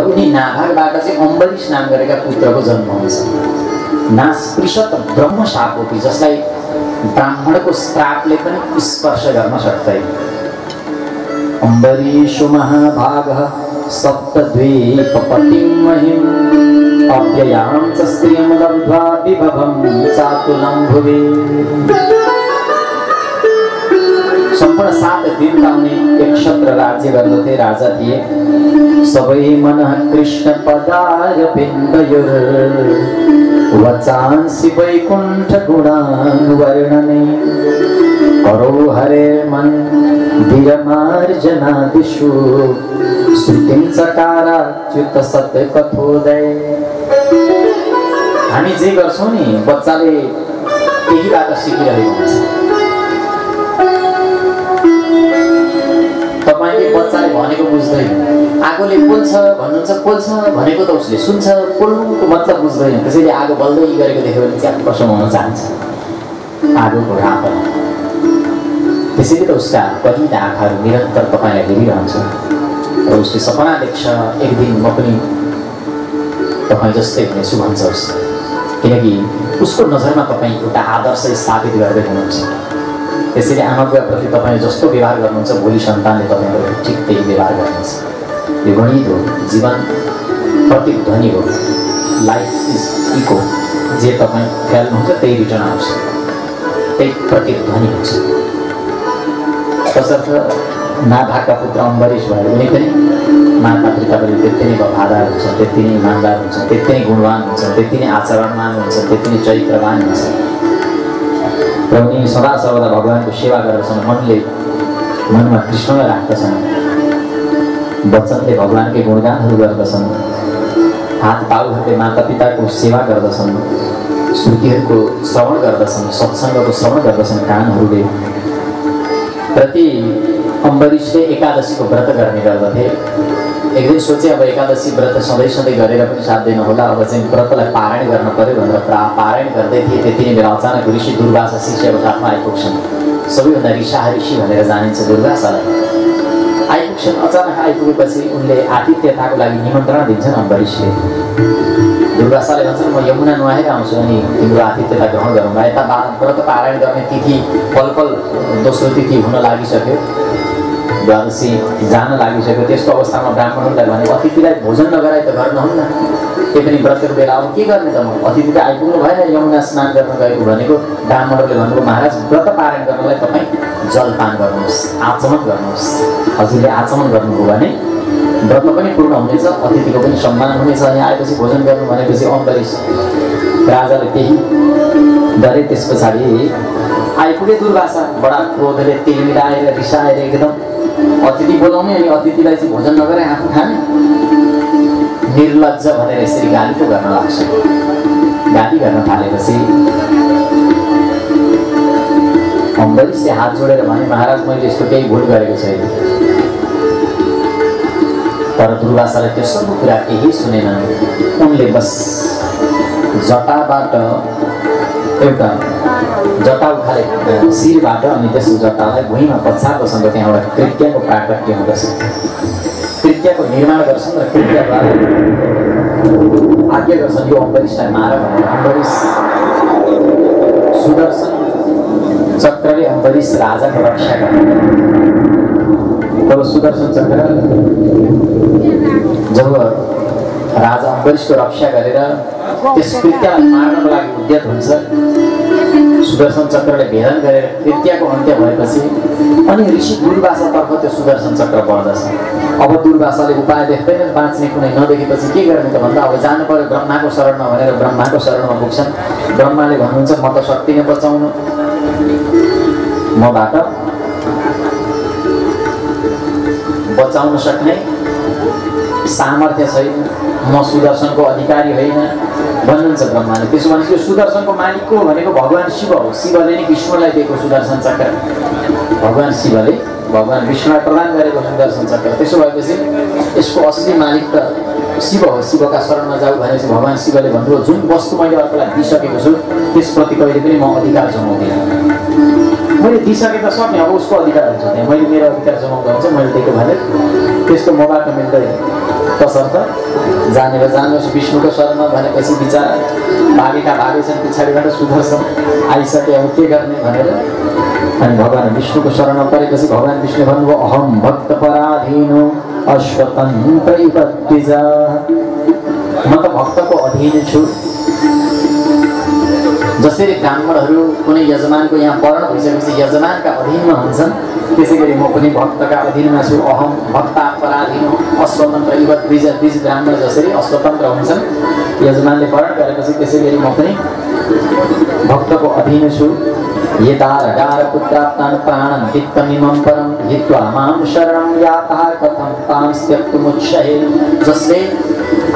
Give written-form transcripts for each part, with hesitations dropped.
उनी नाभागबाट चाहिँ अम्बरीश नाम गरेका पुत्रको जन्म हुन्छ। नास्पृशत ब्रह्म शापोपी, जसलाई ब्राह्मणको श्रापले पनि स्पर्श गर्न सक्दैन। अम्बरीषो महाभागः सप्तद्वीपपतिं महिम् अव्ययां च स्त्रियं लब्ध्वा विभवं चातुलं भुवि। सम्पूर्ण 7 दिनका उनी एक क्षत्र राज्य गर्दथे, राजा थिए। सबै मनः कृष्ण पदाय बिन्दयोर वचांसि वैकुण्ठ गुणान् वर्णने करो हरे मन धीरमार्जनादिषु श्रुतिं चकाराच्युत सत्य कथोदय। हामी जे गर्छौं नि बच्चाले त्यहीबाट सिकिरहेको हुन्छ। तपाईले बच्चाले भनेको बुझ्दैन, आगोले पोल्छ भन्नुहुन्छ, पोल्छ भनेको त उसले सुन्छ, पोल्नुको मतलब बुझ्दैन। त्यसैले आगो बल्दै गरेको देख्यो भने च्याप्प समाउन चाहन्छ आगोको रापमा। त्यसैले त उसका कतिवटा आँखाहरू निरन्तर तपाईलाई हेरिरहन्छ र उसले सपना देख्छ एक दिन म पनि तपाईँ जस्तै हुनेछु भन्छ उसले। किनकि उसको नजरमा तपाईँ एउटा आदर्श स्थापित गर्दै हुनुहुन्छ। त्यसैले आमा बुवाप्रति तपाईँ जस्तो व्यवहार गर्नुहुन्छ भोलि सन्तानले तपाईँको ठिक त्यही व्यवहार गर्नेछ। यो गणित हो, जीवन प्रतिध्वनि हो, लाइफ इज इको। जे तपाईँ फ्याल्नुहुन्छ त्यही रिटर्न आउँछ, त्यही प्रतिध्वनि हुन्छ। तसर्थ नाभागका पुत्र अम्बरीश भयो भने पनि माता पिता पनि त्यति नै वफादार हुन्छ, त्यति नै इमान्दार हुन्छ, त्यति नै गुणवान हुन्छ, त्यति नै आचरणमान हुन्छ, त्यति नै चरित्रवान हुन्छ। र उनी सदा सर्वदा भगवानको सेवा गर्दछन्, मनमा कृष्णलाई राख्दछन्, वचनले भगवानकै गुणगानहरू गर्दछन्, हात पाउहरूले माता पिताको सेवा गर्दछन्, श्रुतिहरूको श्रवण गर्दछन्, सत्सङ्गको श्रवण गर्दछन् कानहरूले। प्रति अम्बरीशले एकादशीको व्रत गर्ने गर्दथे। एक दिन सोचे अब एकादशी व्रत सधैँ सधैँ गरेर पनि साध्दैन होला, अब चाहिँ व्रतलाई पारायण गर्न पर्यो भनेर पारायण गर्दै थिए। त्यति नै बेला अचानक ऋषि दुर्वासा शिष्यको साथमा आइपुग्छन्। सबैभन्दा ऋषा ऋषि भनेर जानिन्छ दुर्वासालाई। आइपुग्छन्, अचानक आइपुगेपछि उनले आतिथ्यताको लागि निमन्त्रणा दिन्छन् अम्बरीशले। दुर्वासाले भन्छन् म यमुना नुहाएर आउँछु अनि तिम्रो आतिथ्यता ग्रहण गरौँला। यता व्रत पारायण गर्ने तिथि पल दोस्रो तिथि हुन लागिसक्यो, द्वादशी जान लागिसक्यो। त्यस्तो अवस्थामा ब्राह्मणहरूलाई भने अतिथिलाई भोजन नगराइ त घर नहुन्न, त्यही पनि व्रतको बेला अब के गर्ने त म, अतिथि त आइपुग्नु भएन, यमुना स्नान गर्न गएको भनेको। ब्राह्मणहरूले भन्नुभयो महाराज व्रत पारायण गर्नलाई तपाईँ जलपान गर्नुहोस्, आचमन गर्नुहोस्। हजुरले आचमन गर्नुभयो भने व्रत पनि पूर्ण हुनेछ, अतिथिको पनि सम्मान हुनेछ। अनि आएपछि भोजन गर्नु भनेपछि अम्बरीश राजाले त्यही डरे। त्यस पछाडि आइपुगे दुर्वासा, बडा क्रोधले तेल मिलाएर रिसाएर एकदम अतिथि बोलाउने अनि अतिथिलाई चाहिँ भोजन नगरे आफू खाने, निर्लज्ज भनेर यसरी गाली पो गर्न लाग्छ। गाली गर्न थालेपछि अम्बरीशले हात जोडेर भने महाराज मैले यस्तो केही भुल गरेको छैन। तर दुर्वासाले त्यो सब कुरा केही सुनेन। उनले बस जटाबाट एउटा जटा उखाले शिरबाट अनि त्यस जटालाई भुइँमा पछार्दछन् र त्यहाँ एउटा कृत्यको प्राकट्य हुँदछ। कृत्यको निर्माण गर्छन् र कृत्यद्वारा आज्ञा गर्छन् यो अम्बरीशलाई मार भनेर। अम्बरीश सुदर्शन चक्रले अम्बरीश राजाको रक्षा गर्ने। तब सुदर्शन चक्र जब राजा अम्बरीशको रक्षा गरेर त्यस कृत्यलाई मार्नको लागि उद्यत हुन्छ, सुदर्शन चक्रले भेदन गरेर कृत्यको अन्त्य भएपछि अनि ऋषि दुर्वासातर्फ त्यो सुदर्शन चक्र बढ्दछ। अब दुर्वासाले उपाय देख्दैन, बाँच्ने कुनै नदेखेपछि के गर्ने त भन्दा अब जानु पर्यो ब्रह्माको शरणमा भनेर ब्रह्माको शरणमा पुग्छन्। ब्रह्माले भन्नुहुन्छ म त सक्दिनँ बचाउन, मबाट बचाउन सक्ने सामर्थ्य छैन, म सुदर्शनको अधिकारी होइन भन्नुहुन्छ ब्रह्माले। त्यसो भने यो सुदर्शनको मालिक को भनेको भगवान शिव हो। शिवले नै विष्णुलाई दिएको सुदर्शन चक्र, भगवान शिवले भगवान विष्णुलाई प्रदान गरेको सुदर्शन चक्र। त्यसो भएपछि यसको असली मालिक त शिव हो। शिवका शरणमा जाऊ भनेपछि भगवान शिवले भन्नुभयो जुन वस्तु मैले अर्कोलाई दिइसकेको छु त्यसप्रति कहिले पनि म अधिकार जमाउँदिनँ। मैले दिइसके त सक्ने, अब उसको अधिकार हुन्छ, मैले मेरो अधिकार जमाउँदा हुन्छ, मैले दिएको भने त्यस्तो मबाट मिल्दैन। तसर्थ जानेर जानुहोस् विष्णुको शरणमा भनेपछि विचार भागेका भागेछन् पछाडिबाट सुदर्शन आइसके अब के गर्ने भनेर अनि भगवान विष्णुको शरणमा परेपछि भगवान विष्णु भन्नुभयो अहम भक्त पराधीनो अश्वतन्त्र द्विज म त भक्तको अधीन छु। जसरी ब्राह्मणहरू कुनै यजमानको यहाँ परण भइसकेपछि यजमानका अधीनमा हुन्छन् त्यसै गरी म पनि भक्तका अधीनमा छु। अहम भक्ता पराधीनो अस्वतन्त्र इव द्विज द्विज ब्राह्मण जसरी अस्वतन्त्र हुन्छन् यजमानले परण गरेपछि त्यसै गरी म पनि भक्तको अधीन छु। यदारगार पुत्राप्तान् प्राणं वित्तमिमं परं हित्वा मां शरणं यातः कथं तां त्यक्तुमुच्चये। जसले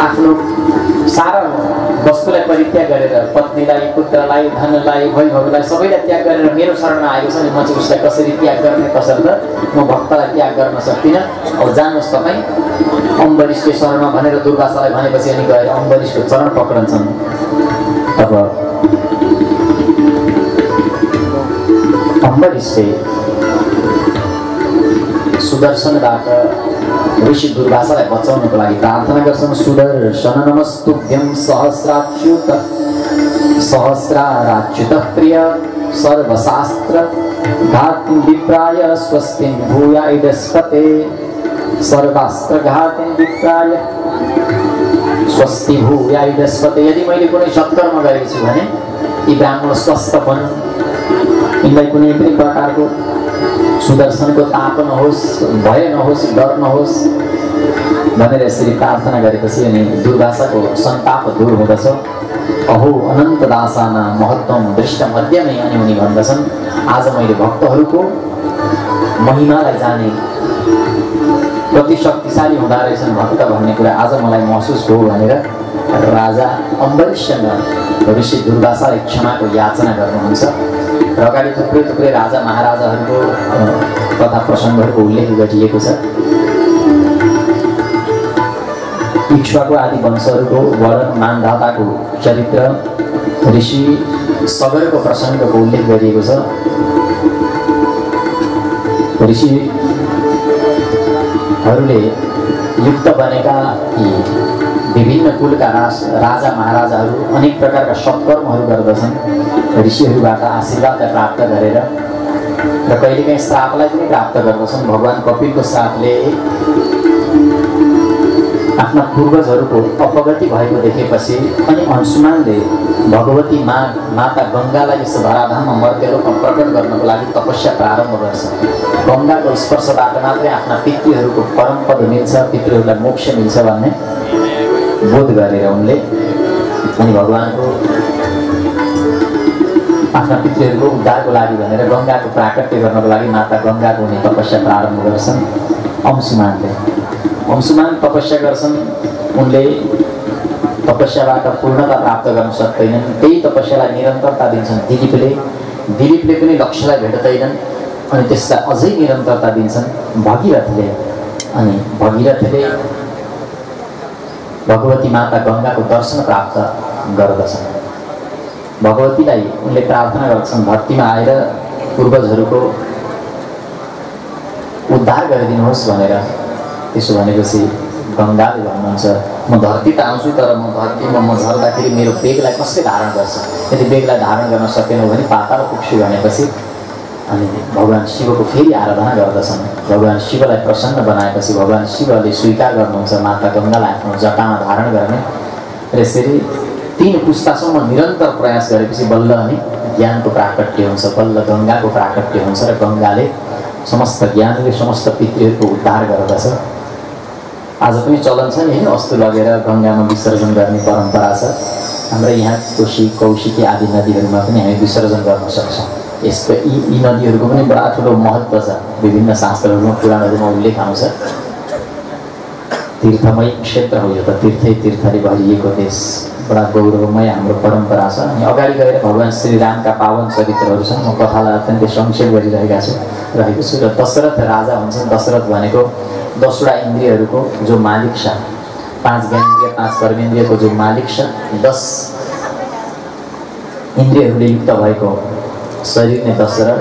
आफ्नो सारा वस्तुलाई परित्याग गरेर पत्नीलाई पुत्रलाई धनलाई वैभवलाई सबैलाई त्याग गरेर मेरो शरणमा आएको छ नि म चाहिँ उसलाई कसरी त्याग गर्ने तसर्थ म भक्तलाई त्याग गर्न सक्दिनँ। अब जानुहोस् तपाईँ अम्बरीशको शरणमा भनेर दुर्वासालाई भनेपछि अनि गएर अम्बरीशको चरण पक्रन्छन्। अब अम्बरीशले सुदर्शनबाट ऋषि दुर्वासालाई बचाउनको लागि प्रार्थना गर्छन्। सुदर्शन नमस्तुभ्यं सहस्राच्युत सहस्राच्युत प्रिय सर्वशास्त्र घाति विप्राय स्वस्ति भूयाइदस्पते सर्वास्त्र घाति विप्राय स्वस्ति भूयाइदस्पते। यदि मैले कुनै सत्कर्म गरेको छु भने यी ब्राह्मण स्वस्थ बनुन्, यिनलाई कुनै पनि प्रकारको सुदर्शनको ताप नहोस्, भय नहोस्, डर नहोस् भनेर यसरी प्रार्थना गरेपछि अनि दुर्वासाको सन्ताप दूर हुँदछ। अहो अनन्त दासाना महत्त्वम दृष्ट मध्यमै अनि उनी भन्दछन् आज मैले भक्तहरूको महिमालाई जाने कति शक्तिशाली हुँदो रहेछन् भक्त भन्ने कुरा आज मलाई महसुस भयो भनेर राजा अम्बरीशसँग ऋषि दुर्वासालाई क्षमाको याचना गर्नुहुन्छ। र अगाडि थुप्रै थुप्रै राजा महाराजाहरूको कथा प्रसङ्गहरूको उल्लेख गरिएको छ। इक्ष्वाकु आदि वंशहरूको वर्णन मानधाताको चरित्र ऋषि सगरको प्रसङ्गको उल्लेख गरिएको छ। ऋषिहरूले युक्त बनेका यी विभिन्न कुलका राजा महाराजाहरू अनेक प्रकारका सत्कर्महरू गर्दछन् ऋषिहरूबाट आशीर्वाद प्राप्त गरेर र कहिलेकाहीँ श्रापलाई पनि प्राप्त गर्दछन्। भगवान कपिलको श्रापले आफ्ना पूर्वजहरूको अपगति भएको देखेपछि अनि अंशुमानले भगवती माता गङ्गालाई यस धराधाममा मर्त्यलोकमा प्रकट गर्नको लागि तपस्या प्रारम्भ गर्छ। गङ्गाको स्पर्शबाट मात्रै आफ्ना पितृहरूको परम पद मिल्छ, पितृहरूलाई मोक्ष मिल्छ भन्ने बोध गरेर उनले अनि भगवानको आफ्ना पितृहरूको उद्धारको लागि भनेर गङ्गाको प्राकट्य गर्नको लागि माता गङ्गाको उनी तपस्या प्रारम्भ गर्छन्। अंशुमान तपस्या गर्छन्। उनले तपस्याबाट पूर्णता प्राप्त गर्न सक्दैनन्, त्यही तपस्यालाई निरन्तरता दिन्छन्। दिलीपले पनि लक्ष्यलाई भेट्दैनन् अनि त्यसलाई अझै निरन्तरता दिन्छन् भगीरथले। अनि भगीरथले भगवती माता गङ्गाको दर्शन प्राप्त गर्दछन्। भगवतीलाई उनले प्रार्थना गर्छन् धरतीमा आएर पूर्वजहरूको उद्धार गरिदिनुहोस् भनेर। त्यसो भनेपछि गङ्गाले भन्नुहुन्छ म धरती त आउँछु तर म धरतीमा म झर्दाखेरि मेरो बेगलाई कसले धारण गर्छ? यदि बेगलाई धारण गर्न सकेनौ भने पाताल पुग्छु भनेपछि अनि भगवान शिवको फेरि आराधना गर्दछन्। भगवान शिवलाई प्रसन्न बनाएपछि भगवान शिवले स्वीकार गर्नुहुन्छ माता गङ्गालाई आफ्नो जटामा धारण गर्ने। र यसरी 3 पुस्तासम्म निरन्तर प्रयास गरेपछि बल्ल अनि ज्ञानको प्राकट्य हुन्छ, बल्ल गङ्गाको प्राकट्य हुन्छ र गङ्गाले समस्त ज्ञानले समस्त पितृहरूको उद्धार गर्दछ। आज पनि चलन छ नि वस्तु लगेर गङ्गामा विसर्जन गर्ने परम्परा छ। हाम्रो यहाँ कोशी कौशिकी आदि नदीहरूमा पनि हामी विसर्जन गर्न सक्छौँ। यसको यी नदीहरूको पनि बडा ठुलो महत्त्व छ। विभिन्न शास्त्रहरूमा पुराणहरूमा उल्लेख आउँछ। तीर्थमय क्षेत्र हो यो त, तीर्थै तीर्थले भरिएको देश, बडा गौरवमय हाम्रो परम्परा छ। अनि अगाडि गएर भगवान श्रीरामका पावन चरित्रहरू छन्। म कथालाई अत्यन्तै संक्षेप गरिरहेको छु। र दशरथ राजा हुन्छन्। दशरथ भनेको 10वटा इन्द्रियहरूको जो मालिक छ, 5 ज्ञानेन्द्रिय 5 कर्मेन्द्रियको जो मालिक छ, 10 इन्द्रियहरूले युक्त भएको शरीर नै दशरथ।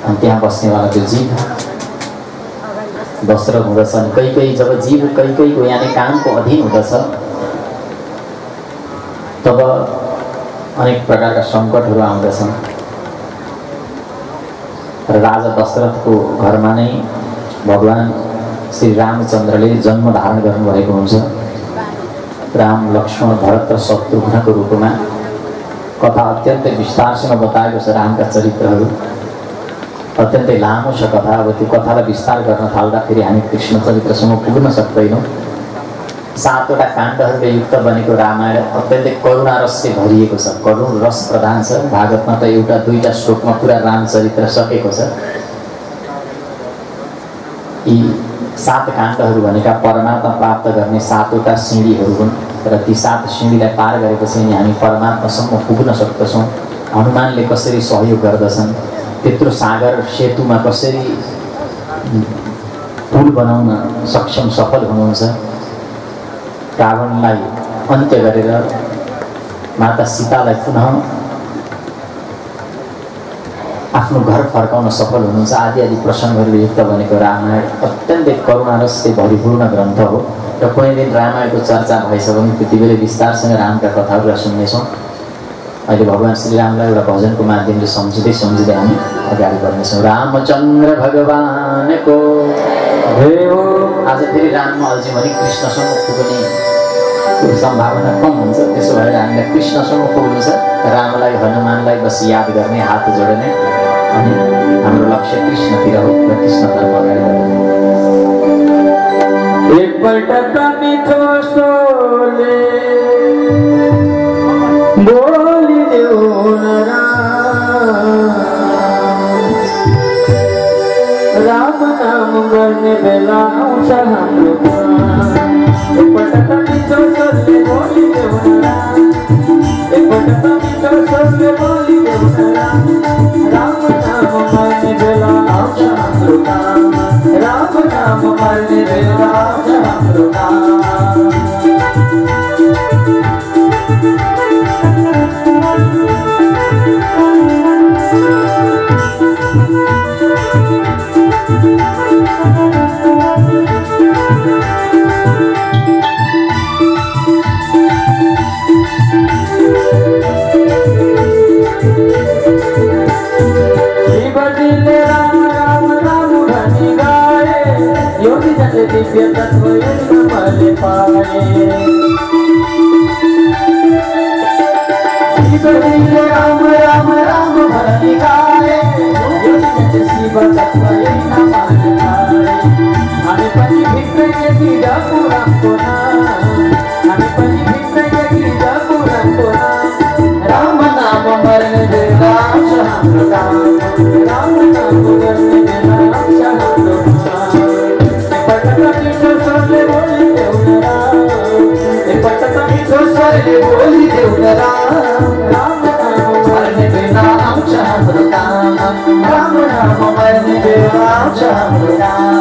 अनि त्यहाँ बस्नेवाला त्यो जीव दशरथ हुँदछन्। कैकेयी जब जीव कैकेयीको यानी कामको अधीन हुँदछ तब अनेक प्रकारका सङ्कटहरू आउँदछन्। र राजा दशरथको घरमा नै भगवान श्री रामचन्द्रले जन्म धारण गर्नुभएको हुन्छ। राम, लक्ष्मण, भरत र शत्रुघ्नको रूपमा कथा अत्यन्तै विस्तारसँग बताएको छ। रामका चरित्रहरू अत्यन्तै लामो छ कथा। अब त्यो कथालाई विस्तार गर्न थाल्दाखेरि हामी कृष्ण चरित्रसम्म पुग्न सक्दैनौँ। 7 वटा काण्डहरूले युक्त बनेको रामायण अत्यन्तै करुणा रसले भरिएको छ। करुण रस प्रधान छ। भागवतमा त एउटा 2टा श्लोकमा पुरा रामचरित्र सकेको छ। यी 7 काण्डहरू भनेका परमात्मा प्राप्त गर्ने 7 वटा सिँढीहरू हुन् र ती 7 सिँढीलाई पार गरेपछि हामी परमात्मासम्म पुग्न सक्दछौँ। हनुमानले कसरी सहयोग गर्दछन्, त्यत्रो सागर सेतुमा कसरी पुल बनाउन सक्षम सफल हुनुहुन्छ, रावणलाई अन्त्य गरेर माता सीतालाई पुनः आफ्नो घर फर्काउन सफल हुनुहुन्छ आदि आदि प्रसङ्गहरूले युक्त बनेको रामायण अत्यन्तै करुणारसले भरिपूर्ण ग्रन्थ हो। र कुनै दिन रामायणको चर्चा भएछ भने त्यतिबेला विस्तारसँग रामका कथाहरूलाई सुन्नेछौँ। अहिले भगवान श्रीरामलाई एउटा भजनको माध्यमले सम्झिँदै हामी अगाडि बढ्नेछौँ। रामचन्द्र भगवानको जय हो। आज फेरि राममा अल्झ्यौँ भने कृष्णसँग पुग्ने सम्भावना कम हुन्छ। त्यसो भएर हामीलाई कृष्णसँग पुग्नु छ। रामलाई, हनुमानलाई बस याद गर्ने, हात जोड्ने अनि हाम्रो लक्ष्य कृष्णतिर हो र कृष्णतर्फ अगाडि बढ्ने। एकपल्ट मिठो स्वरले बोलिदेऊ न राम नाम गर्ने बेला आउँछ हाम्रो एकपल्ट मिठो स्वरले बोलिदेऊ न एकपल्ट मिठो स्वरले बोलिदेऊ न राम नाम गर्ने बेला आउँछ हाम्रो काम राम नाम गर्ने बेला आउँछ हाम्रो काम। दिव्य तत्व मले पाए राम राम राम भरने गाए शिव तत्व मले पाए हमें पति भित्र की डाकुरा कोना हमें पति भित्र की डाकुरा कोना राम नाम मरने दे राम शरण राम नाम मरने दे राम शरण बोली देवरा राम नाम मरने बेला आउँछ हाम्रो काम राम नाम मरने बेला आउँछ हाम्रो काम।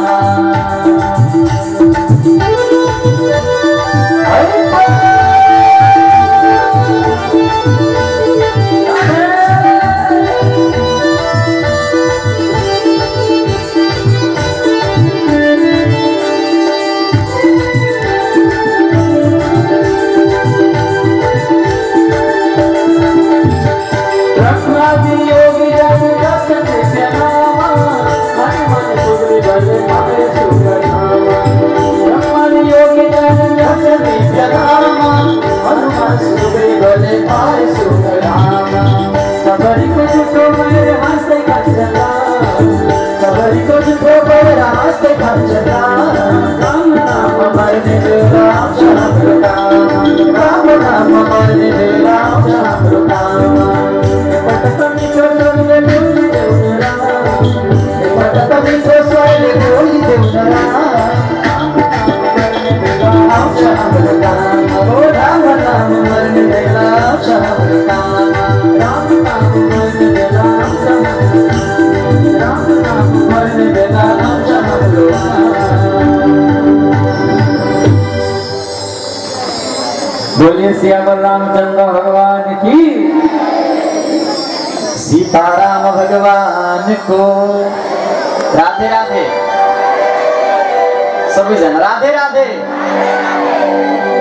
राम नाम मरने बेला आउँछ हाम्रो काम राम नाम मरने बेला आउँछ हाम्रो काम। एकपल्ट मिठो स्वरले बोलिदेऊ न एकपल्ट मिठो स्वरले बोलिदेऊ न आउँछ हाम्रो काम हो राम नाम मर्ने बेला आउँछ हाम्रो काम राम नाम मर्ने बेला आउँछ राम नाम मर्ने बेला आउँछ हाम्रो बोलिए श्यामल रामचंद्र भगवान की सीताराम भगवान को राधे राधे। सबैजना राधे राधे।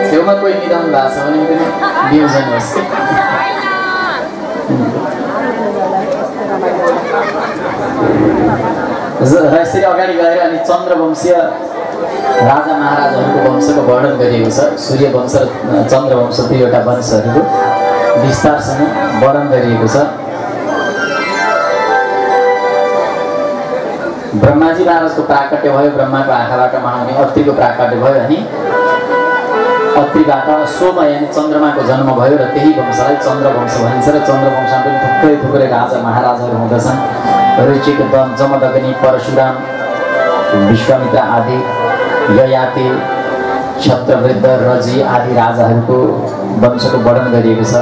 छेउमा कोही निदाउनु भएको छ भने पनि बिउजनुहोस्। र यसरी अगाडि गएर अनि चन्द्रवंशीय राजा महाराजाहरूको वंशको वर्णन गरिएको छ। सूर्य वंश र चन्द्र वंश दुईवटा वंशहरूको विस्तारसँग वर्णन गरिएको छ। ब्रह्माजी महाराजको प्राकट्य भयो, ब्रह्माको आँखाबाट महामुनि अत्रिको प्राकट्य भयो अनि अत्रिबाट सोम यानि चन्द्रमाको जन्म भयो र त्यही वंशलाई चन्द्रवंश भनिन्छ। र चन्द्रवंशमा पनि थुप्रै थुप्रै राजा महाराजाहरू हुँदछन्। ऋचिक, जमदग्नि, परशुराम, विश्वामित्र आदि, ययाति, छत्रवृद्ध, रजी आदि राजाहरूको वंशको वर्णन गरिएको छ।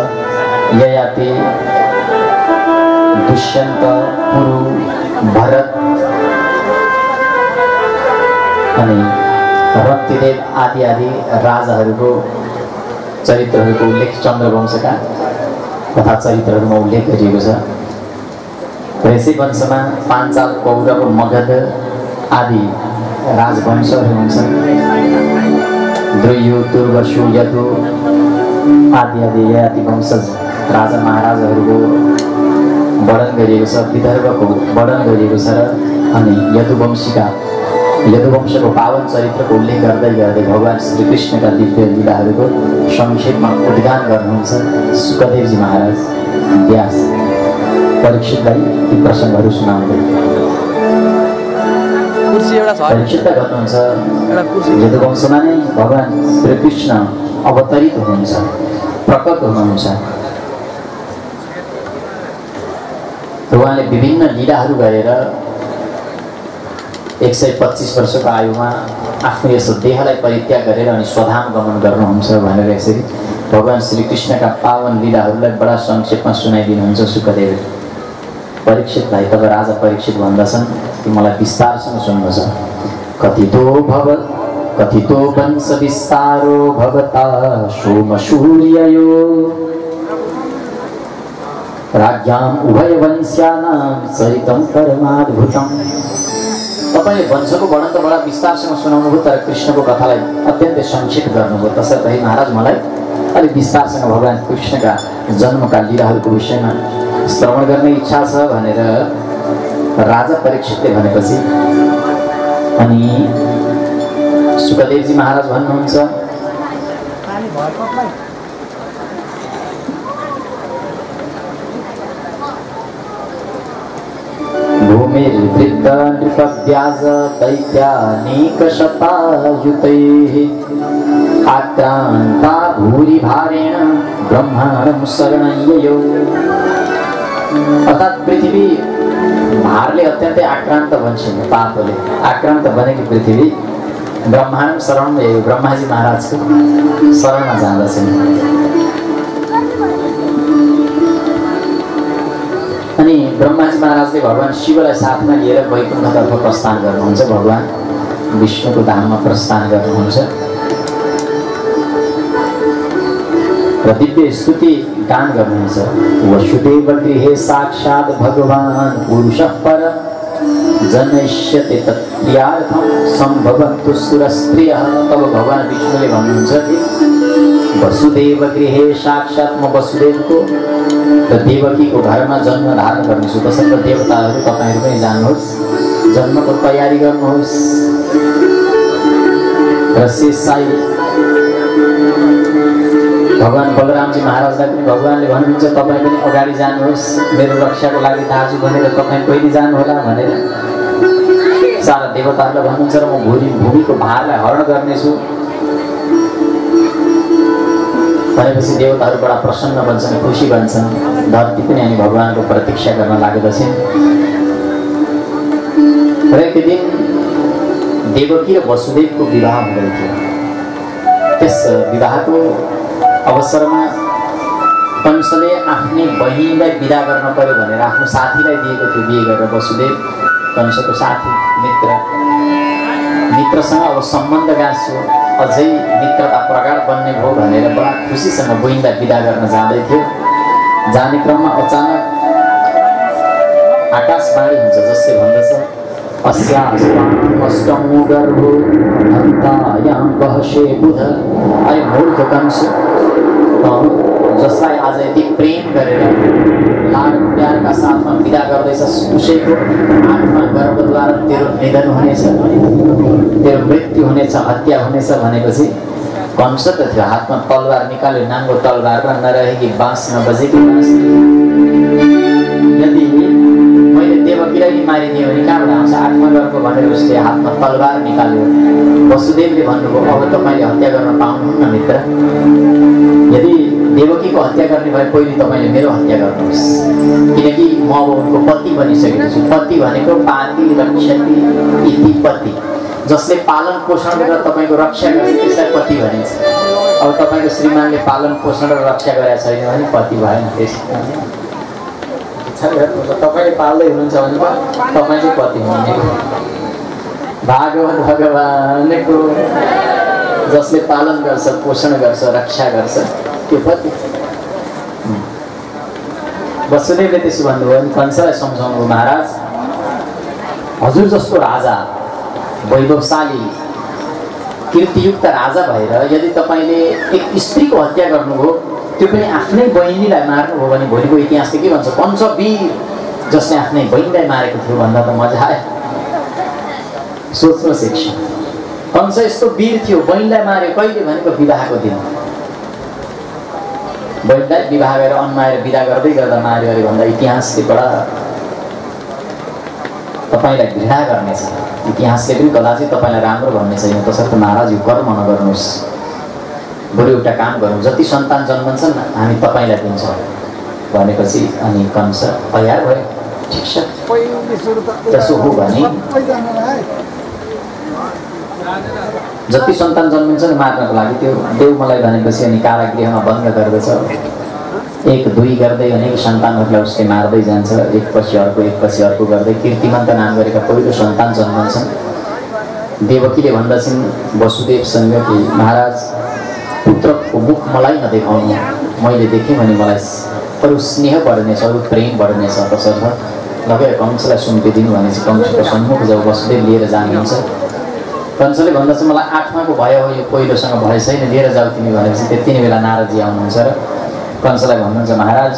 ययाति, दुष्यन्त, पुरु, भरत अनि रक्तिदेव आदि आदि राजाहरूको चरित्रहरूको उल्लेख चन्द्रवंशका तथा चरित्रहरूमा उल्लेख गरिएको छ। यसै वंशमा पाञ्चाल, कौरव, मगध आदि राजवंशहरू हुन्छन्। द्रुयु, तुर्वसु, यदु आदि आदि ययाति वंशज राजा महाराजाहरूको वर्णन गरिएको छ। विदर्भको वर्णन गरिएको छ। र अनि यदुवंशको पावन चरित्रको उल्लेख गर्दै गर्दै भगवान् श्रीकृष्णका दिव्य लीलाहरूको संक्षेपमा उद्गान गर्नुहुन्छ सुकदेवजी महाराज। व्यास परीक्षितलाई ती प्रसङ्गहरू सुनाउँदै परीक्षित गर्नुहुन्छ। यदुवंशमा नै भगवान् श्रीकृष्ण अवतरित हुनुहुन्छ, प्रकट हुनुहुन्छ। उहाँले विभिन्न लीलाहरू गरेर 125 वर्षको आयुमा आफ्नो यस देहलाई परित्याग गरेर अनि स्वधाम गमन गर्नुहुन्छ भनेर यसरी भगवान् श्रीकृष्णका पावन लीलाहरूलाई बडा संक्षेपमा सुनाइदिनुहुन्छ सुकदेव। परीक्षितलाई तब राजा परीक्षित भन्दछन् कि मलाई विस्तारसँग सुन्नु छ। कथितो वंश विस्तारो भवता सोम सूर्ययो राज्ञाम् उभयवंश्यानां चरितं परमाद्भुतम्। तपाईले वंशको वर्णन त बडा विस्तारसँग सुनाउनुभयो, तर कृष्णको कथालाई अत्यन्तै संक्षेप गर्नुभयो। तसर्थ महाराज मलाई अलिक विस्तारसँग भगवान् कृष्णका जन्मका लीलाहरूको विषयमा श्रवण गर्ने इच्छा छ भनेर राजा परीक्षितले भनेपछि अनि सुकदेवजी महाराज भन्नुहुन्छ भूमिर्वृद्ध नृपव्याज दैत्यानेकशतायुतैः आक्रान्ता भूरिभारेण ब्रह्माण्डं शरणं ययौ। अर्थात् पृथ्वी भारले अत्यन्तै आक्रान्त बन्छन्, पापले आक्रान्त बनेकी पृथ्वी ब्रह्माण्डं शरणं ययौ, ब्रह्माजी महाराजको शरणमा जाँदछन्। अनि ब्रह्माजी महाराजले भगवान् शिवलाई साथमा लिएर वैकुण्ठतर्फ प्रस्थान गर्नुहुन्छ, भगवान् विष्णुको धाममा प्रस्थान गर्नुहुन्छ र दिव्य स्तुति गान गर्नुहुन्छ। वसुदेव गृहे साक्षात् भगवान् पुरुषः पर जनयिष्यते तत्प्रियार्थं सम्भवन्तु सुरस्त्रियः। तब भगवान् विष्णुले भन्नुहुन्छ कि वसुदेव गृहे साक्षात् म वसुदेवको र देवकीको घरमा जन्म धारण गर्नेछु। तसर्थ देवताहरू तपाईँहरू पनि जानुहोस्, जन्मको तयारी गर्नुहोस्। र शेषशाही भगवान् बलरामजी महाराजलाई पनि भगवान्ले भन्नुहुन्छ तपाईँ पनि अगाडि जानुहोस्, मेरो रक्षाको लागि दाजु भनेर तपाईँ पहिले जानुहोला भनेर सारा देवताहरूलाई भन्नुहुन्छ। र म भूमिको भारलाई हरण गर्नेछु भनेपछि देवताहरू बडा प्रसन्न बन्छन्, खुसी बन्छन्। धरती पनि अनि भगवानको प्रतीक्षा गर्न लाग्दछन्। र एक दिन देवकी र वसुदेवको विवाह हुँदै थियो। त्यस विवाहको अवसरमा कंसले आफ्नै बहिनीलाई विदा गर्न पर्यो भनेर आफ्नो साथीलाई दिएको थियो बिहे गरेर। वसुदेव कंसको साथी मित्रसँग अब सम्बन्ध गाँस्यो, अझै मित्रता प्रगाढ बन्ने भयो भनेर बडा खुसीसँग बहिनीलाई विदा गर्न जाँदै थियो। जाने क्रममा अचानक आकाशवाणी हुन्छ, जसले भन्दछ अस्यास्तामष्टमो गर्भो हन्तायां बहसे बुध। अरे मूर्ख कंस, जसलाई आज यति प्रेम गरेर लाड प्यारका साथमा विदा गर्दैछ, उसैको आँखमा गर्भद्वारा तेरो निधन हुनेछ, तेरो मृत्यु हुनेछ, हत्या हुनेछ भनेपछि कंस त थियो हातमा तलवार निकाल्यो, नाङ्गो तलवारमा नरहेकी बाँस नबजेकी बाँस। यदि मैले देवकीलाई नि मारिदिएँ भने कहाँबाट आउँछ? आत्मा गर्भ भनेर उसले हातमा तलवार निकाल्यो। वसुदेवले भन्नुभयो अब तपाईँले हत्या गर्न पाउनुहुन्न मित्र, यदि देवकीको हत्या गर्ने भए पहिले तपाईँले मेरो हत्या गर्नुहोस्, किनकि म अब उनको पति बनिसकेको छु। पति भनेको पाति रक्षति इति पति, जसले पालन पोषण गरेर तपाईँको रक्षा गर्छ त्यसलाई पति भनिन्छ। अब तपाईँको श्रीमानले पालन पोषण र रक्षा गरेका छैन भने पति भएन। तपाईँले पाल्दै हुनुहुन्छ भने तपाईँ चाहिँ पति हुनुहुने। भागवत भगवानको जसले पालन गर्छ, पोषण गर्छ, रक्षा गर्छ त्यो पति। वसुदेवले त्यसो भन्नुभयो भने कंसलाई सम्झाउनुभयो, महाराज हजुर जस्तो राजा, वैभवशाली कीर्तियुक्त राजा भएर यदि तपाईँले एक स्त्रीको हत्या गर्नुभयो, त्यो पनि आफ्नै बहिनीलाई मार्नुभयो भने भोलिको इतिहासले के भन्छ? कंस वीर जसले आफ्नै बहिनीलाई मारेको थियो भन्दा त मजा आयो। सोच्नुहोस् एकछिन, कंस यस्तो वीर थियो, बहिनीलाई मार्यो कहिले भनेको विवाहको दिन। बहिनीलाई विवाह गरेर अन्माएर विदा गर्दै गर्दा मार्यो अरे भन्दा इतिहासले बडा तपाईँलाई घृणा गर्नेछ। इतिहासले पनि कदाचित तपाईँलाई राम्रो भन्ने छैन। तसर्थ महाराज यो कर्म नगर्नुहोस्, बरु एउटा काम गरौँ, जति सन्तान जन्मन्छन् हामी तपाईँलाई दिन्छौँ भनेपछि अनि कंस तयार भयो। ठिक छ, त्यसो हो भने जति सन्तान जन्मिन्छन् मार्नको लागि त्यो देऊ मलाई भनेपछि अनि कारागृहमा बन्द गर्दछ। 1 2 गर्दै अनेक सन्तानहरूलाई उसले मार्दै जान्छ, एक पछि अर्को गर्दै कीर्तिमन्त नाम गरेका पहिलो सन्तान जन्मन्छन्। देवकीले भन्दछन् वसुदेवसँग कि महाराज पुत्रको मुख मलाई नदेखाउनु, मैले देखेँ भने मलाई अरू स्नेह बढ्नेछ, अरू प्रेम बढ्नेछ। तसर्थ लगेर कंसलाई सुम्पिदिनु भनेपछि कंसको सम्मुख जब वसुदेव लिएर जानुहुन्छ, कंसले भन्दछ मलाई 8माको भयो हो, यो पहिलोसँग भए छैन, लिएर जाऊ तिमी भनेपछि त्यति नै बेला नारदजी आउनुहुन्छ र कंसलाई भन्नुहुन्छ महाराज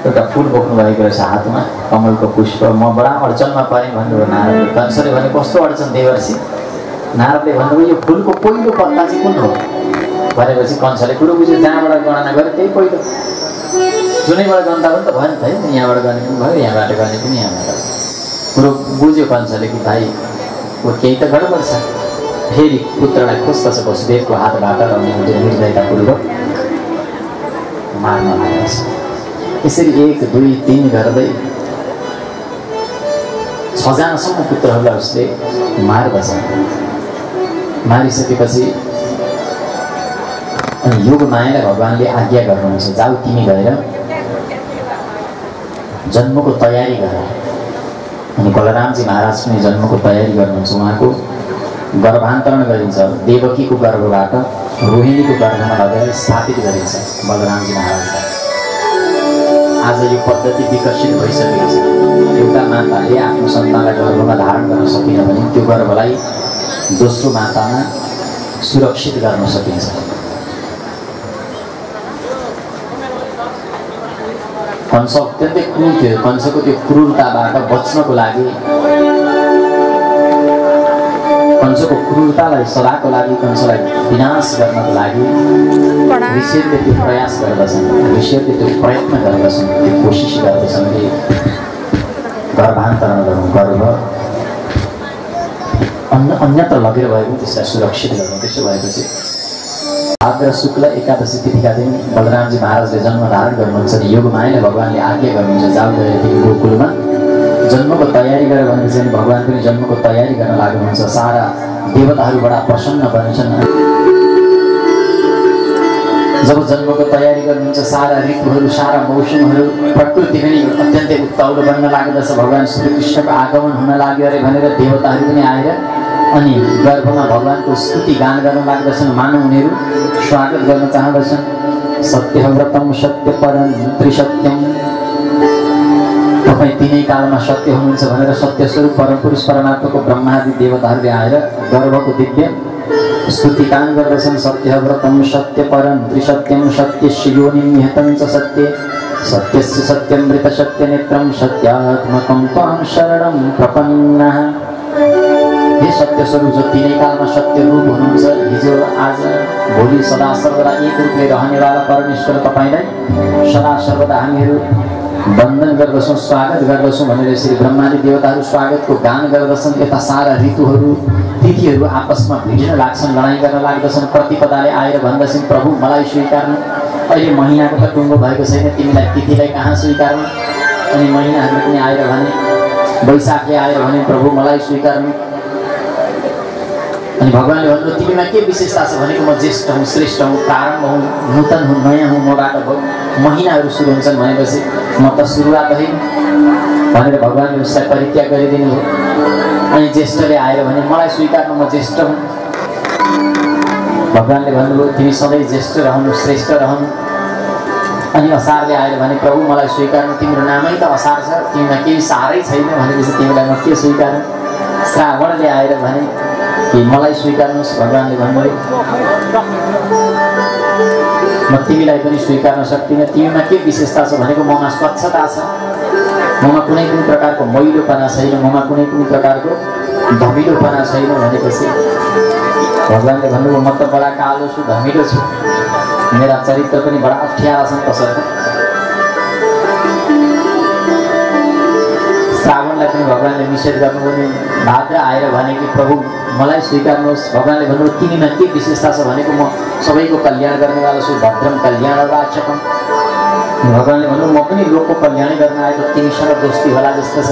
एउटा फुल बोक्नु भएको रहेछ हातमा, कमलको पुष्प, म बडा अडचनमा परेँ भन्नुभयो नारदले। कंसले भने कस्तो अडचन देवर्षि? नारदले भन्नुभयो यो फुलको पहिलो पत्ता चाहिँ कुन हो भनेपछि कंसले कुरो बुझ्यो, जहाँबाट गणना गरे त्यही पहिलो, जुनैबाट गन्दा पनि त भयो नि त है, यहाँबाट गर्ने पनि भयो, यहाँबाट गर्ने पनि यहाँबाट। कुरो बुझ्यो कंसले कि भाइ वो केही त गडबड छ। फेरि पुत्रलाई खोज्दछ वसुदेवको हातबाट र उनीहरूले निर्दयतापूर्वक मार्न लागेछ। यसरी 1 2 3 गर्दै 6 जनासम्म पुत्रहरूलाई उसले मार्दछ। मारिसकेपछि अनि योग मायालाई भगवानले आज्ञा गर्नुहुन्छ, जाऊ तिमी गएर जन्मको तयारी गर। अनि बलरामजी महाराज पनि जन्मको तयारी गर्नुहुन्छ। उहाँको गर्भान्तरण गरिन्छ, देवकीको गर्भबाट रोहिणीको गर्भमा लगेर स्थापित गरिन्छ बलरामजी महाराजलाई। आज यो पद्धति विकसित भइसकेको छ। एउटा माताले आफ्नो सन्तानलाई गर्भमा धारण गर्न सकिन भने त्यो गर्भलाई दोस्रो मातामा सुरक्षित गर्न सकिन्छ। कंस अत्यन्तै क्रूर थियो। कंसको त्यो क्रूरताबाट बच्नको लागि, कंसको क्रूरतालाई सदाको लागि, कंसलाई विनाश गर्नको लागि ऋषिहरूले त्यो प्रयास गर्दछन्, ऋषिहरूले त्यो प्रयत्न गर्दछन्, त्यो कोसिस गर्दछन् कि गर्भान्तरण गरौँ, गर्भ अन्यत्र लगेर भए पनि त्यसलाई सुरक्षित गरौँ। त्यसो भएपछि भाद्र शुक्ल एकादशी तिथिका दिन बलरामजी महाराजले जन्म धारण गर्नुहुन्छ। योग मायाले भगवानले आज्ञा गर्नुहुन्छ, जाऊ गएर तिमी गोकुलमा जन्मको तयारी गर भनेपछि अनि भगवान पनि जन्मको तयारी गर्न लाग्नुहुन्छ। सारा देवताहरू बडा प्रसन्न बन्छन्। जब जन्मको तयारी गर्नुहुन्छ, सारा ऋतुहरू, सारा मौसमहरू, प्रकृति पनि अत्यन्तै उत्ताउलो बन्न लाग्दछ। भगवान श्रीकृष्णको आगमन हुन लाग्यो अरे भनेर देवताहरू पनि आएर अनि गर्भमा भगवानको स्तुति गान गर्न लाग्दछन्। मानव उनीहरू स्वागत गर्न चाहँदछन्। सत्यव्रतम सत्यपरम त्रिसत्यम तपाईँ तिनै कालमा सत्य हुनुहुन्छ भनेर सत्य स्वरूप परमपुरुष परमात्माको ब्रह्मादि देवताहरूले आएर गर्भको दिव्य स्तुतिगान गर्दछन्। सत्यव्रतं सत्य परं त्रिसत्यं सत्यस्य योनिं निहतं च सत्ये सत्यस्य सत्यमृत सत्यनेत्रं सत्यात्मकं त्वां शरणं प्रपन्नः। हे सत्य स्वरूप जो तिनै कालमा सत्य रूप हुनुहुन्छ, हिजो आज भोलि सदा सर्वदा एक रूपले रहनेवाला परमेश्वर तपाईँलाई सदा सर्वदा हामीहरू वन्दन गर्दछौँ, स्वागत गर्दछौँ भनेर यसरी ब्रह्मादि देवताहरू स्वागतको गान गर्दछन्। यता सारा ऋतुहरू तिथिहरू आपसमा भिड्न लाग्छन्, लडाइँ गर्न लाग्दछन्। प्रतिपदाले आएर भन्दछन् प्रभु मलाई स्वीकार्नु, अहिले महिनाको त टुङ्गो भएको छैन, तिमीलाई तिथिलाई कहाँ स्वीकार्नु। अनि महिनाहरूले पनि आएर भने, वैशाखले आएर भने प्रभु मलाई स्वीकार्नु। अनि भगवान्ले भन्नुभयो तिमीमा के विशेषता छ भनेको म ज्येष्ठ हुँ, श्रेष्ठ हुँ, प्रारम्भ हुँ, नूतन हुँ, नयाँ हुँ, मबाट महिनाहरू सुरु हुन्छन् भनेपछि म त सुरुवात होइन भनेर भगवान्ले उसलाई परित्याग गरिदिनु भयो। अनि ज्येष्ठले आएर भने मलाई स्वीकार्नु, म ज्येष्ठ हुँ। भगवान्ले भन्नुभयो तिमी सधैँ ज्येष्ठ रहनु, श्रेष्ठ रहनु। अनि असारले आएर भने प्रभु मलाई स्वीकार्नु, तिम्रो नामै त असार छ, तिमीमा केही सारै छैन भनेपछि तिमीलाई म के स्वीकार्नु। श्रावणले आएर भने कि मलाई स्वीकार्नुहोस्। भगवान्ले भन्नुभयो म तिमीलाई पनि स्वीकार्न सक्दिनँ, तिमीमा के विशेषता छ भनेको ममा स्वच्छता छ, ममा कुनै पनि प्रकारको मैलोपना छैन, ममा कुनै पनि प्रकारको धमिलोपना छैन भनेपछि भगवान्ले भन्नुभयो म त बडा कालो छु, धमिलो छु, मेरा चरित्र पनि बडा अप्ठ्यारा छन् तसर्थ। श्रावणलाई पनि भगवान्ले निषेध गर्नुभयो। भाद्र आएर भने कि प्रभु मलाई स्वीकार्नुहोस्। भगवान्ले भन्नुभयो तिमीमा के विशेषता छ भनेको म सबैको कल्याण गर्नेवाला छु, भद्रम कल्याण वाचकम। भगवान्ले भन्नुभयो म पनि लोकको कल्याण गर्न आएको, तिमीसँग दोस्ती होला जस्तो छ।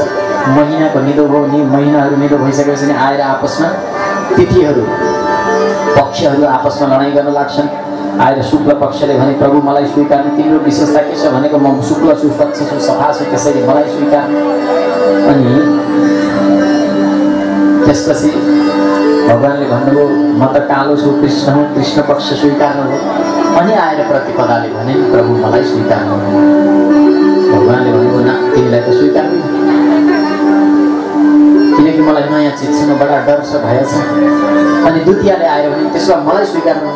महिनाको निदो भयो, महिनाहरू निदो भइसकेपछि आएर आपसमा तिथिहरू पक्षहरू आपसमा लडाइँ गर्न लाग्छन्। आएर शुक्ल पक्षले भने प्रभु मलाई स्वीकार्नु, तिम्रो विशेषता के छ भनेको म शुक्ल छु, स्वच्छ छु, सफा छु, त्यसैले मलाई स्वीकार्नु। अनि त्यसपछि भगवान्ले भन्नुभयो म त कालो छु, कृष्ण हुँ, कृष्ण पक्ष स्वीकार्नु हो। अनि आएर प्रतिपदाले भने प्रभु मलाई स्वीकार्नु। भगवान्ले भन्नुभयो न तिमीलाई त स्वीकार्नु, किनकि मलाई नयाँ चिज सुन्नु बडा डर छ, भय छ। अनि द्वितीयले आएर भने त्यसो भए मलाई स्वीकार्नु,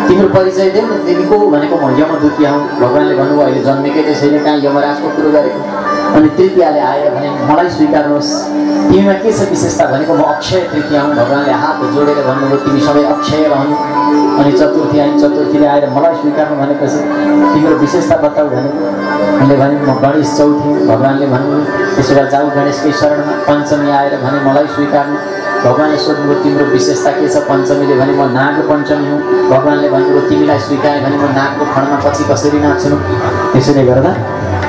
तिम्रो परिचय देऊ न, तिमी को भनेको म यमदूतीय हुँ। भगवान्ले भन्नुभयो अहिले जन्मेकै त्यसैले कहाँ यमराजको कुरो गरेको। अनि तृतीयले आएर भने मलाई स्वीकार्नुहोस्, तिमीमा के छ विशेषता भनेको म अक्षय तृतीय हुँ। भगवान्ले हात जोडेर भन्नुभयो तिमी सबै अक्षय रहनु। अनि चतुर्थी आइन्, चतुर्थीले आएर मलाई स्वीकार्नु भनेपछि तिम्रो विशेषता बताऊ भनेको मैले भने म गणेश चौथी। भगवान्ले भन्नुभयो त्यसो भए जाऊ गणेशकै शरणमा। पञ्चमी आएर भने मलाई स्वीकार्नु। भगवान्ले सोध्नुभयो तिम्रो विशेषता के छ। पञ्चमीले भने म नाग पञ्चमी हुँ। भगवान्ले भन्नुभयो तिमीलाई स्वीकारे भने म नागको खण्डमा पछि कसरी नाच्नु, त्यसैले गर्दा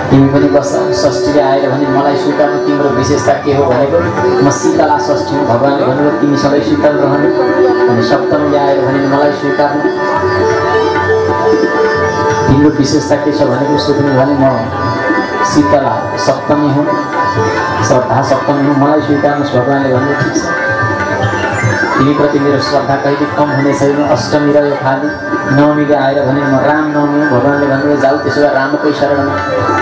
तिमी पनि बस। षष्ठीले आएर भने मलाई स्वीकार्नु, तिम्रो विशेषता के हो भनेको म शीतला षष्ठी हुँ। भगवान्ले भन्नुभयो तिमी सधैँ शीतल रहनु। अनि सप्तमीले आएर भने मलाई स्वीकार्नु, तिम्रो विशेषता के छ भनेको सोध्नु भने म शीतला सप्तमी हुँ, श्रद्धा सप्तमी हुँ, मलाई स्वीकार्नुहोस्। भगवान्ले भन्नु ठिक छ, तिमीप्रति मेरो श्रद्धा कहिले कम हुने छैन। अष्टमी रह्यो खाली। नवमीले आएर भने म रामनवमी हुँ। भगवान्ले भन्नुभयो जाऊ त्यसो भए रामकै शरणमा।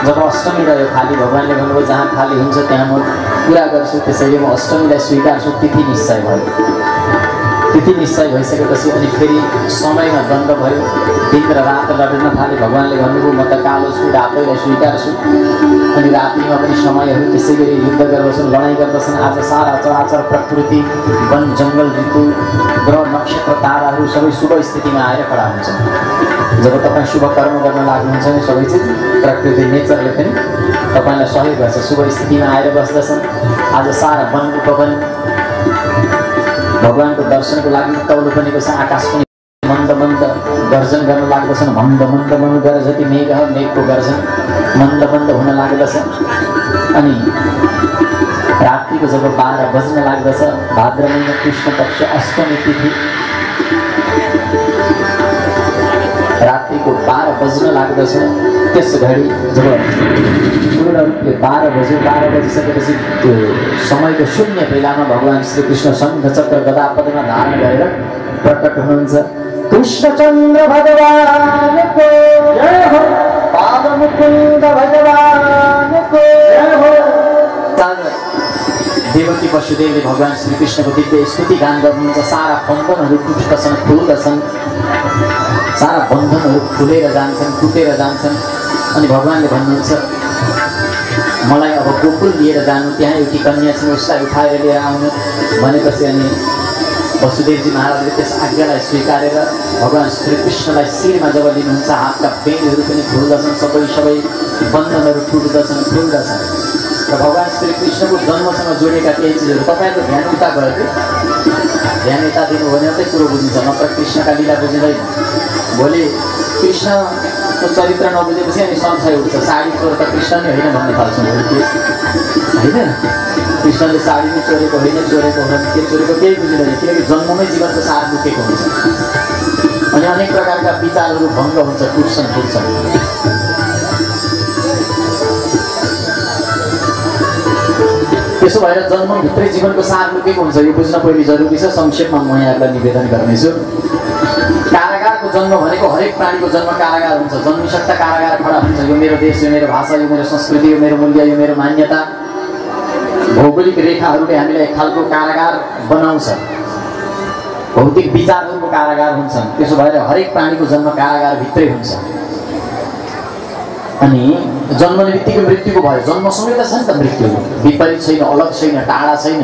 जब अष्टमी रह्यो खाली, भगवान्ले भन्नुभयो जहाँ खाली हुन्छ त्यहाँ म पुरा गर्छु, त्यसैले म अष्टमीलाई स्वीकार्छु। तिथि निश्चय भयो। तिथि निश्चय भइसकेपछि अनि फेरि समयमा द्वन्द भयो, दिन र रात लड्न थाले। भगवान्ले भन्नुभयो म त कालो छु, रातैलाई स्वीकार्छु। अनि रातिमा पनि समयहरू त्यसै गरी युद्ध गर्दछन्, लडाइँ गर्दछन्। आज सारा चराचर प्रकृति, वन जङ्गल, ऋतु, ग्रह नक्षत्र ताराहरू सबै शुभ स्थितिमा आएर खडा हुन्छन्। जब तपाईँ शुभ कर्म गर्न लाग्नुहुन्छ भने सबै चिज प्रकृति नेचरले पनि तपाईँलाई सहयोग गर्छ, शुभ स्थितिमा आएर बस्दछन्। आज सारा वन उपवन भगवानको दर्शनको लागि तौलो बनेको छ। आकाश पनि मन्द मन्द गर्जन गर्न लाग्दछन्। मन्द मन्द मन्द गर जति मेघ मेघको गर्जन मन्द मन्द हुन लाग्दछ। अनि रात्रिको जब 12 बज्न लाग्दछ, भाद्र महिना कृष्ण पक्ष अष्टमी तिथि, रात्रिको 12 बज्न लाग्दछ। त्यस घडी जब पूर्ण रूपले 12 बज्यो, 12 बजिसकेपछि त्यो समयको शून्य बेलामा भगवान श्रीकृष्ण शङ्ख चक्र गदा पद्म धारण गरेर प्रकट हुनुहुन्छ। कृष्णचन्द्र भगवानको जय हो, पाद मुकुन्द भगवानको जय हो, देवकी वसुदेवले भगवान श्रीकृष्णको दिव्य स्तुति गान गर्नुहुन्छ। सारा बन्धनहरू टुट्दछन्, खुल्दछन्, सारा बन्धनहरू खुलेर जान्छन्, टुटेर जान्छन्। अनि भगवानले भन्नुहुन्छ मलाई अब गोकुल लिएर जानु, त्यहाँ एउटी कन्या छ उसलाई उठाएर लिएर आउनु भनेपछि अनि वसुदेवजी महाराजले त्यस आज्ञालाई स्वीकारेर भगवान श्रीकृष्णलाई शिरमा जब लिनुहुन्छ हातका बेनीहरू पनि खुल्दछन्, सबै बन्धनहरू टुट्दछन्, खुल्दछन्। र भगवान श्रीकृष्णको जन्मसँग जोडिएका केही चिजहरू तपाईँको ध्यान उता गयो कि ध्यान यता दिनु भने मात्रै कुरो बुझिन्छ, नत्र कृष्णका लीला बुझिँदैन। भोलि कृष्णको चरित्र नबुझेपछि अनि संशय उठ्छ, साडी चोर त कृष्ण नै होइन भन्ने थाल्छौँ होइन। कृष्णले साडी नै चोरेको होइन, चोरेको हो के चोरेको केही बुझिँदैन, किनकि जन्ममै जीवनको सार लुकेको हुन्छ। अनि अनेक प्रकारका विचारहरू भङ्ग हुन्छ, टुट्छन्, फुट्छन्। त्यसो भएर जन्मभित्रै जीवनको सार लुकेको हुन्छ, यो बुझ्न पहिले जरुरी छ। संक्षेपमा म यहाँलाई निवेदन गर्नेछु। कारागारको जन्म भनेको हरेक प्राणीको जन्म कारागार हुन्छ, जन्मिसक्दा कारागार खडा हुन्छ। यो मेरो देश, यो मेरो भाषा, यो मेरो संस्कृति, यो मेरो मूल्य, यो मेरो मान्यता, भौगोलिक रेखाहरूले हामीलाई एक खालको कारागार बनाउँछ, भौतिक विचारहरूको कारागार हुन्छन्। त्यसो भएर हरेक प्राणीको जन्म कारागारभित्रै हुन्छ। अनि जन्मने बित्तिकै मृत्युको भयो, जन्मसँगै त छ नि त मृत्यु, विपरीत छैन, अलग छैन, टाढा छैन।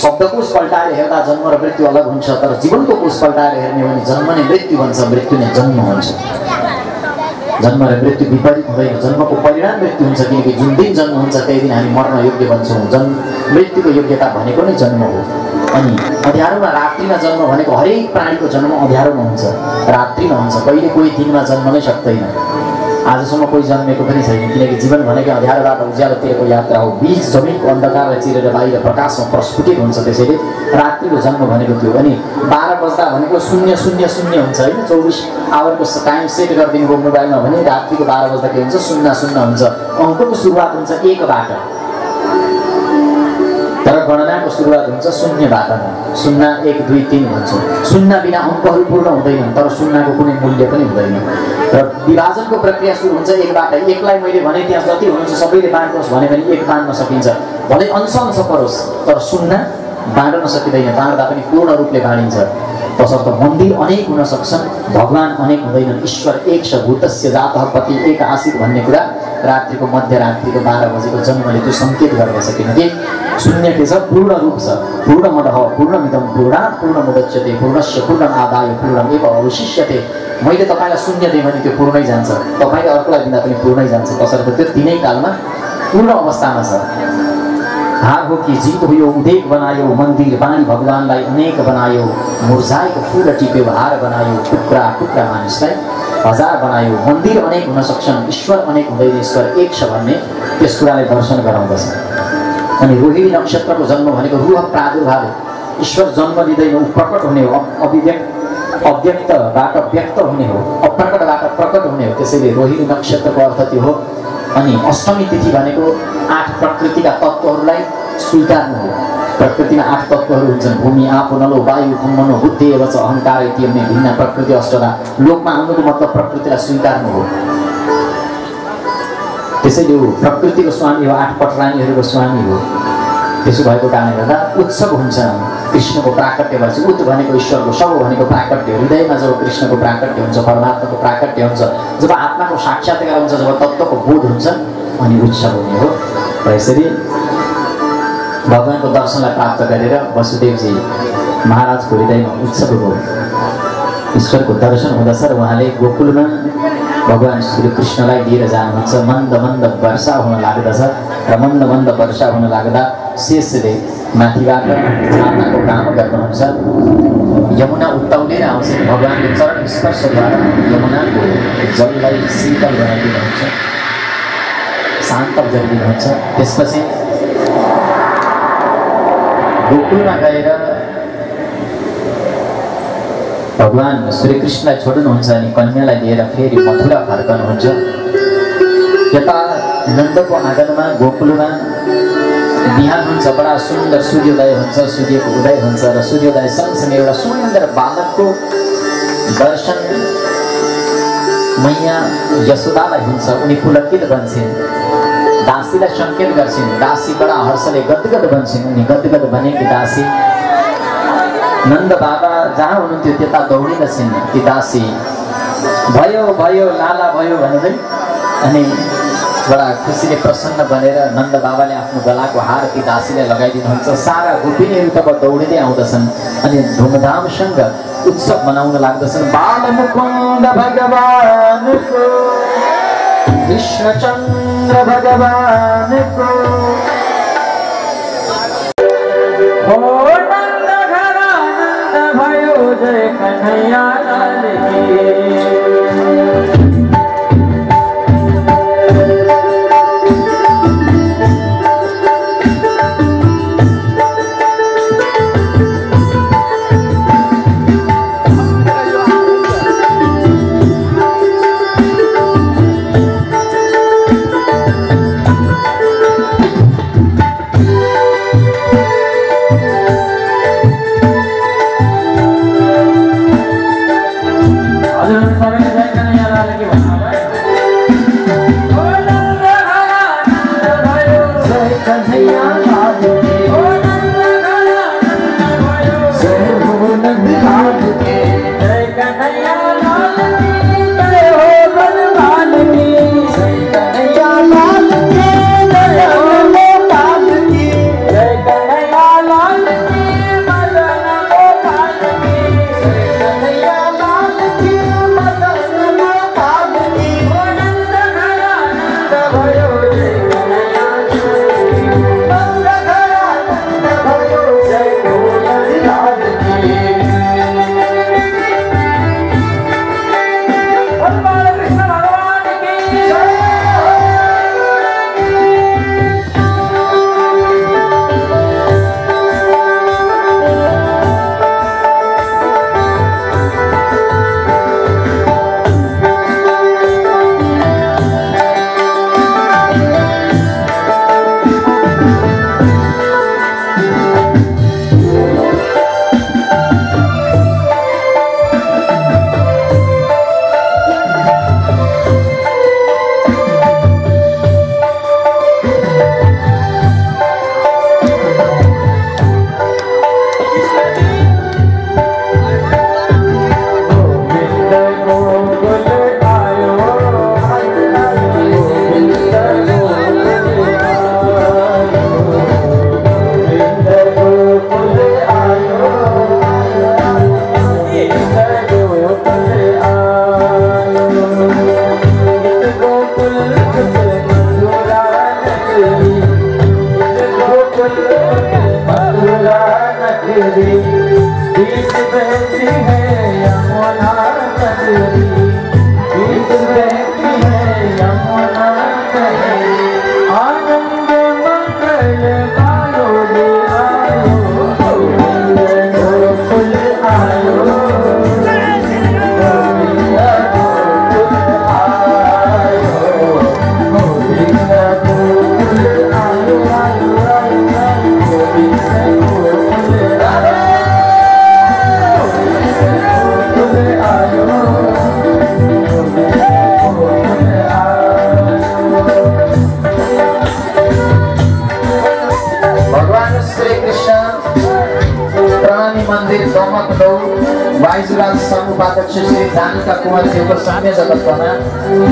शब्दकोश पल्टाएर हेर्दा जन्म र मृत्यु अलग हुन्छ, तर जीवनको कोश पल्टाएर हेर्ने हो भने जन्म नै मृत्यु भन्छ, मृत्यु नै जन्म हुन्छ। जन्म र मृत्यु विपरीत हुँदैन, जन्मको परिणाम मृत्यु हुन्छ, किनकि जुन दिन जन्म हुन्छ त्यही दिन हामी मर्न योग्य बन्छौँ। मृत्युको योग्यता भनेको नै जन्म हो। अनि अँध्यारोमा रात्रिमा जन्म भनेको हरेक प्राणीको जन्म अँध्यारोमा हुन्छ, रात्रिमा हुन्छ, कहिले कोही दिनमा जन्म नै सक्दैन। आजसम्म कोही जन्मेको पनि छैन, किनकि जीवन भनेको अँध्यारोबाट उज्यालोतिरको यात्रा हो। बीज जमिनको अन्धकारलाई चिरेर बाहिर प्रकाशमा प्रस्फुटित हुन्छ, त्यसैले रात्रिको जन्म भनेको त्यो। अनि 12 बज्दा भनेको 000 हुन्छ होइन, 24 आवरको टाइम सेट गरिदिनु भयो मोबाइलमा भने रात्रिको 12 बज्दा के हुन्छ, 00 हुन्छ। अङ्कको सुरुवात हुन्छ 1बाट, तर गणनाको सुरुवात हुन्छ 0बाट। 0, 1, 2, 3 भन्छ। 0 बिना अङ्कहरू पूर्ण हुँदैनन्, तर 0को कुनै मूल्य पनि हुँदैन। र विभाजनको प्रक्रिया सुरु हुन्छ 1बाट। 1लाई मैले भने त्यहाँ जति हुन्छ सबैले बाँड्नुहोस् भने 1 बाँड्न सकिन्छ, भले अंश परोस्, तर 0 बाँड्न सकिँदैन, बाँड्दा पनि पूर्ण रूपले बाँडिन्छ। तसर्थ मन्दिर अनेक हुन सक्छन्, भगवान अनेक हुँदैनन्। ईश्वर एक छ, भूतस्य जातः पति एक आसीत् भन्ने कुरा रात्रिको मध्यरात्रिको 12 बजेको जन्मले त्यो सङ्केत गर्दछ। किनकि 0 के छ, पूर्ण रूप छ। पूर्णमदः पूर्णमिदं पूर्णात् पूर्णमुदच्यते पूर्णस्य पूर्णमादाय पूर्णमेव अवशिष्यते। मैले तपाईँलाई 0 दिएँ भने त्यो पूर्णै जान्छ, तपाईँले अर्कोलाई दिँदा पनि पूर्णै जान्छ। तसर्थ त्यो तिनै कालमा पूर्ण अवस्थामा छ। हार हो कि जीत हो यो उदेक बनायो, मन्दिर बाणी भगवानलाई अनेक बनायो। मुर्झाएको फुल टिप्यो हार बनायो, टुक्रा टुक्रा मानिसलाई हजार बनायो। मन्दिर अनेक हुन सक्छन्, ईश्वर अनेक हुँदैन, ईश्वर एक छ भन्ने त्यस कुरालाई दर्शन गराउँदछ। अनि रोहिणी नक्षत्रको जन्म भनेको रूह प्रादुर्भाव, ईश्वर जन्म लिँदैन, ऊ प्रकट हुने हो, अव्यक्तबाट व्यक्त हुने हो, अप्रकटबाट प्रकट हुने हो। त्यसैले रोहिणी नक्षत्रको अर्थ त्यो हो। अनि अष्टमी तिथि भनेको 8 प्रकृतिका तत्त्वहरूलाई स्वीकार्नु हो। प्रकृतिमा 8 तत्त्वहरू हुन्छन्, भूमि आपो नलो वायु खम मनो बुद्धि एवं च अहङ्कार इत्यन्य भिन्न प्रकृति अष्टधा। लोकमा आउनुको मतलब प्रकृतिलाई स्वीकार्नु हो। त्यसैले ऊ प्रकृतिको स्वामी हो, 8 पटरानीहरूको स्वामी हो। त्यसो भएको कारणले गर्दा उत्सव हुन्छ कृष्णको प्राकट्य भएपछि। उत भनेको ईश्वरको, सब भनेको प्राकट्य। हृदयमा जब कृष्णको प्राकट्य हुन्छ, परमात्माको प्राकट्य हुन्छ, जब आत्माको साक्षात्कार हुन्छ, जब तत्त्वको बोध हुन्छ, अनि उत्सव हुने हो। र यसरी भगवानको दर्शनलाई प्राप्त गरेर वसुदेवजी महाराजको हृदयमा उत्सव हो, ईश्वरको दर्शन हुँदछ। र उहाँले गोकुलमा भगवान श्रीकृष्णलाई लिएर जानुहुन्छ। मन्द मन्द वर्षा हुन लाग्दछ, र मन्द मन्द वर्षा हुन लाग्दा शेषले माथिबाट छाताको काम गर्नुहुन्छ। यमुना उत्ताउलेर आउँछ, भगवानले चरण स्पर्शद्वारा यमुनाको जललाई शीतल बनाइदिनुहुन्छ, शान्त गरिदिनुहुन्छ। त्यसपछि गोकुलमा गएर भगवान श्रीकृष्णलाई छोड्नुहुन्छ अनि कन्यालाई लिएर फेरि मथुरा फर्कनुहुन्छ। यता नन्दको आँगनमा गोकुलमा बिहान हुन्छ, बडा सुन्दर सूर्योदय हुन्छ, सूर्यको उदय हुन्छ। र सूर्योदय सँगसँगै एउटा सुन्दर बालकको दर्शन मैया यशोदालाई हुन्छ। उनी पुलकित बन्छन्, दासीलाई सङ्केत गर्छिन्। दासी बडा हर्षले गदगद बन्छन्। अनि गदगद बनेकी दासी नन्द बाबा जहाँ हुनुहुन्थ्यो त्यता दौडिँदछिन्। ती दासी भयो भयो लाला भयो भन्दै अनि बडा खुसीले प्रसन्न बनेर नन्द बाबाले आफ्नो गलाको हार ती दासीलाई लगाइदिनुहुन्छ। सारा गोपिनीहरू तब दौडिँदै आउँदछन् अनि धुमधामसँग उत्सव मनाउन लाग्दछन्। बालमुकुन्द भगवानको कृष्णचन्द्र भगवानको हो नन्द घर आनन्द भयो जय कन्हैया लाल की।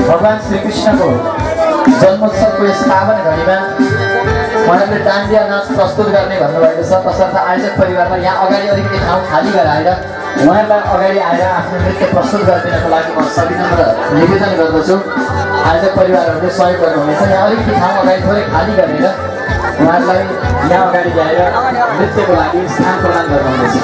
भगवान श्री कृष्णको जन्मोत्सवको स्थापना घडीमा उहाँले डान्डिया नाच प्रस्तुत गर्ने भन्नुभएको छ। तसर्थ आयोजक परिवारलाई यहाँ अगाडि अलिकति ठाउँ खाली गराएर उहाँलाई अगाडि आएर आफ्नो नृत्य प्रस्तुत गरिदिनको लागि म सविनम्र निवेदन गर्दछु। आयोजक परिवारहरूले सहयोग गर्नुहुनेछ। यहाँ अलिकति ठाउँ अगाडि थोरै खाली गरेर उहाँहरूलाई यहाँ अगाडि ल्याएर नृत्यको लागि स्थान प्रदान गर्नुहुनेछ।